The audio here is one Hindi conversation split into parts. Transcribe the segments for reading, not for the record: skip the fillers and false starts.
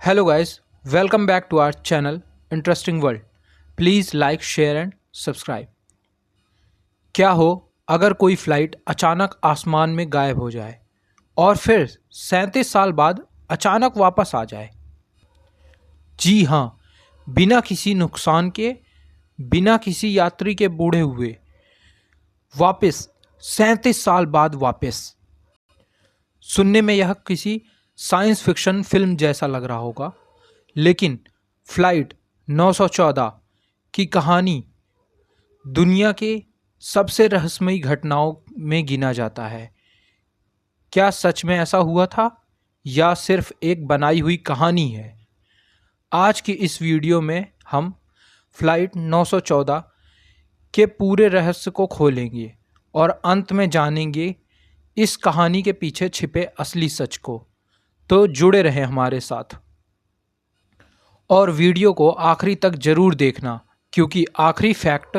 Hello guys, welcome back to our channel Interesting World. Please like, share and subscribe. क्या हो अगर कोई फ्लाइट अचानक आसमान में गायब हो जाए और फिर 37 साल बाद अचानक वापस आ जाए? जी हाँ, बिना किसी नुकसान के, बिना किसी यात्री के बूढ़े हुए वापस 37 साल बाद वापस। सुनने में यह किसी साइंस फिक्शन फिल्म जैसा लग रहा होगा, लेकिन फ्लाइट 914 की कहानी दुनिया के सबसे रहस्यमयी घटनाओं में गिना जाता है। क्या सच में ऐसा हुआ था या सिर्फ एक बनाई हुई कहानी है? आज की इस वीडियो में हम फ्लाइट 914 के पूरे रहस्य को खोलेंगे और अंत में जानेंगे इस कहानी के पीछे छिपे असली सच को। तो जुड़े रहें हमारे साथ और वीडियो को आखिरी तक जरूर देखना, क्योंकि आखिरी फैक्ट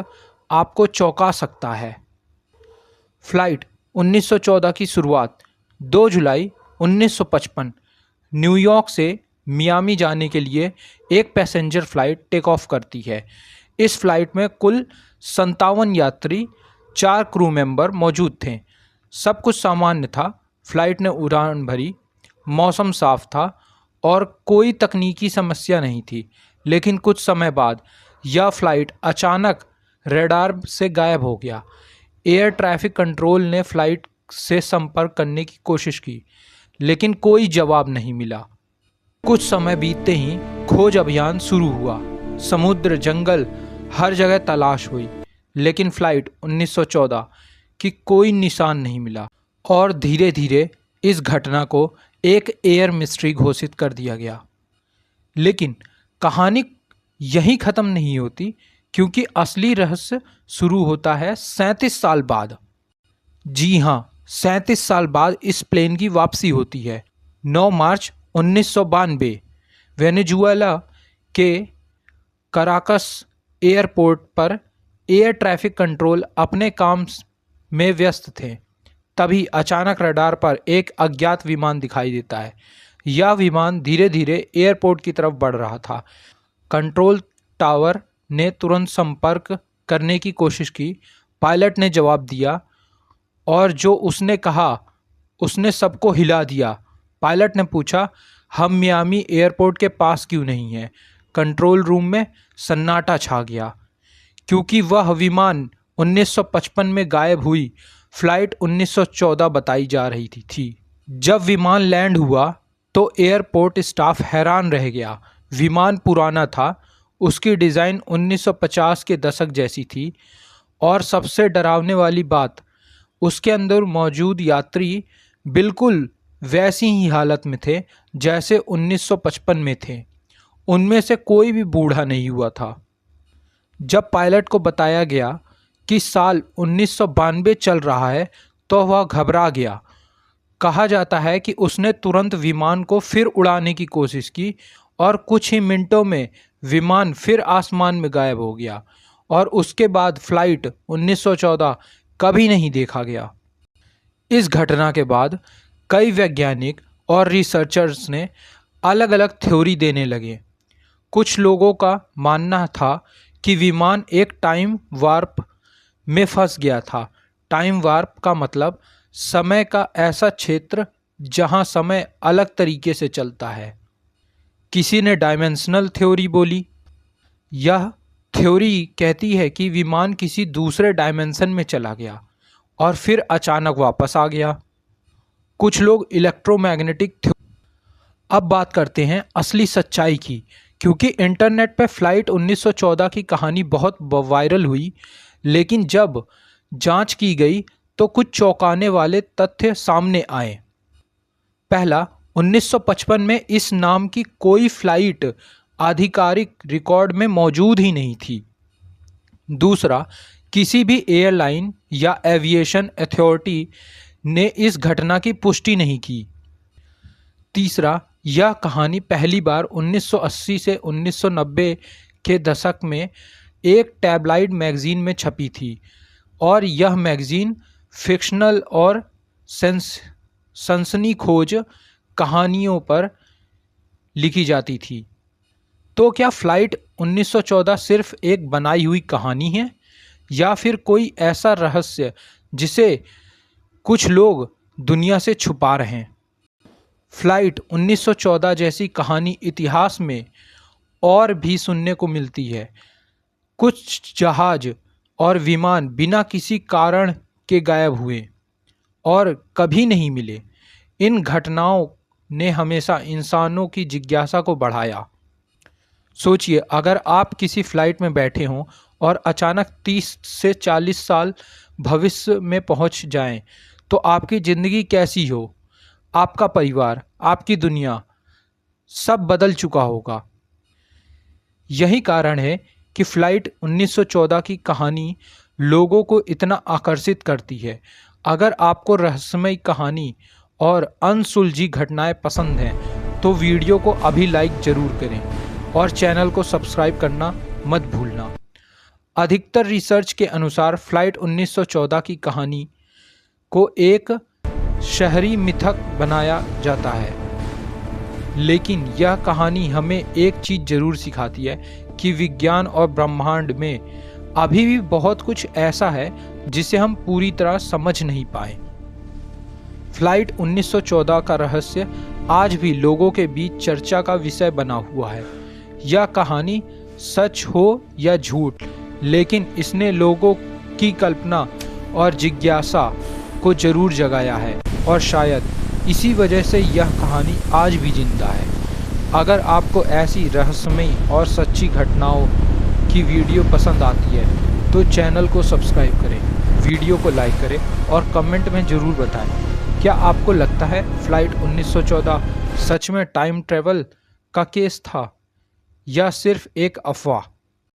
आपको चौंका सकता है। फ्लाइट 1914 की शुरुआत 2 जुलाई 1955 न्यूयॉर्क से मियामी जाने के लिए एक पैसेंजर फ्लाइट टेक ऑफ करती है। इस फ्लाइट में कुल 57 यात्री, 4 क्रू मेंबर मौजूद थे। सब कुछ सामान्य था। फ्लाइट ने उड़ान भरी, मौसम साफ था और कोई तकनीकी समस्या नहीं थी। लेकिन कुछ समय बाद यह फ्लाइट अचानक रडार से गायब हो गया। एयर ट्रैफिक कंट्रोल ने फ्लाइट से संपर्क करने की कोशिश की, लेकिन कोई जवाब नहीं मिला। कुछ समय बीतते ही खोज अभियान शुरू हुआ। समुद्र, जंगल, हर जगह तलाश हुई, लेकिन फ्लाइट 1914 की कोई निशान नहीं मिला और धीरे धीरे इस घटना को एक एयर मिस्ट्री घोषित कर दिया गया। लेकिन कहानी यहीं ख़त्म नहीं होती, क्योंकि असली रहस्य शुरू होता है 37 साल बाद। जी हाँ, 37 साल बाद इस प्लेन की वापसी होती है। 9 मार्च 1992 वेनेजुएला के कराकस एयरपोर्ट पर एयर ट्रैफिक कंट्रोल अपने काम में व्यस्त थे। तभी अचानक रडार पर एक अज्ञात विमान दिखाई देता है। यह विमान धीरे धीरे एयरपोर्ट की तरफ बढ़ रहा था। कंट्रोल टावर ने तुरंत संपर्क करने की कोशिश की। पायलट ने जवाब दिया और जो उसने कहा उसने सबको हिला दिया। पायलट ने पूछा, हम मियामी एयरपोर्ट के पास क्यों नहीं हैं? कंट्रोल रूम में सन्नाटा छा गया, क्योंकि वह विमान 1955 में गायब हुई फ्लाइट 1914 बताई जा रही थी। जब विमान लैंड हुआ तो एयरपोर्ट स्टाफ हैरान रह गया। विमान पुराना था, उसकी डिज़ाइन 1950 के दशक जैसी थी और सबसे डरावने वाली बात, उसके अंदर मौजूद यात्री बिल्कुल वैसी ही हालत में थे जैसे 1955 में थे। उनमें से कोई भी बूढ़ा नहीं हुआ था। जब पायलट को बताया गया कि साल 1992 चल रहा है तो वह घबरा गया। कहा जाता है कि उसने तुरंत विमान को फिर उड़ाने की कोशिश की और कुछ ही मिनटों में विमान फिर आसमान में गायब हो गया और उसके बाद फ्लाइट 1914 कभी नहीं देखा गया। इस घटना के बाद कई वैज्ञानिक और रिसर्चर्स ने अलग अलग थ्योरी देने लगे। कुछ लोगों का मानना था कि विमान एक टाइम वार्प में फंस गया था। टाइम वार्प का मतलब समय का ऐसा क्षेत्र जहां समय अलग तरीके से चलता है। किसी ने डायमेंशनल थ्योरी बोली। यह थ्योरी कहती है कि विमान किसी दूसरे डायमेंशन में चला गया और फिर अचानक वापस आ गया। कुछ लोग इलेक्ट्रोमैग्नेटिक। अब बात करते हैं असली सच्चाई की, क्योंकि इंटरनेट पर फ्लाइट 1914 की कहानी बहुत वायरल हुई, लेकिन जब जांच की गई तो कुछ चौंकाने वाले तथ्य सामने आए। पहला, 1955 में इस नाम की कोई फ्लाइट आधिकारिक रिकॉर्ड में मौजूद ही नहीं थी। दूसरा, किसी भी एयरलाइन या एविएशन अथॉरिटी ने इस घटना की पुष्टि नहीं की। तीसरा, यह कहानी पहली बार 1980 से 1990 के दशक में एक टैबलॉइड मैगजीन में छपी थी और यह मैगजीन फिक्शनल और सनसनीखेज कहानियों पर लिखी जाती थी। तो क्या फ्लाइट 1914 सिर्फ एक बनाई हुई कहानी है या फिर कोई ऐसा रहस्य जिसे कुछ लोग दुनिया से छुपा रहे हैं? फ्लाइट 1914 जैसी कहानी इतिहास में और भी सुनने को मिलती है। कुछ जहाज और विमान बिना किसी कारण के गायब हुए और कभी नहीं मिले। इन घटनाओं ने हमेशा इंसानों की जिज्ञासा को बढ़ाया। सोचिए, अगर आप किसी फ्लाइट में बैठे हों और अचानक 30 से 40 साल भविष्य में पहुंच जाएं, तो आपकी ज़िंदगी कैसी हो? आपका परिवार, आपकी दुनिया, सब बदल चुका होगा। यही कारण है कि फ्लाइट 1914 की कहानी लोगों को इतना आकर्षित करती है। अगर आपको रहस्यमय कहानी और अनसुलझी घटनाएं पसंद हैं तो वीडियो को अभी लाइक ज़रूर करें और चैनल को सब्सक्राइब करना मत भूलना। अधिकतर रिसर्च के अनुसार फ्लाइट 1914 की कहानी को एक शहरी मिथक बनाया जाता है, लेकिन यह कहानी हमें एक चीज़ ज़रूर सिखाती है कि विज्ञान और ब्रह्मांड में अभी भी बहुत कुछ ऐसा है जिसे हम पूरी तरह समझ नहीं पाए। फ्लाइट 1914 का रहस्य आज भी लोगों के बीच चर्चा का विषय बना हुआ है। यह कहानी सच हो या झूठ, लेकिन इसने लोगों की कल्पना और जिज्ञासा को जरूर जगाया है और शायद इसी वजह से यह कहानी आज भी जिंदा है। अगर आपको ऐसी रहस्यमयी और सच्ची घटनाओं की वीडियो पसंद आती है तो चैनल को सब्सक्राइब करें, वीडियो को लाइक करें और कमेंट में ज़रूर बताएं, क्या आपको लगता है फ्लाइट 1914 सच में टाइम ट्रैवल का केस था या सिर्फ एक अफवाह?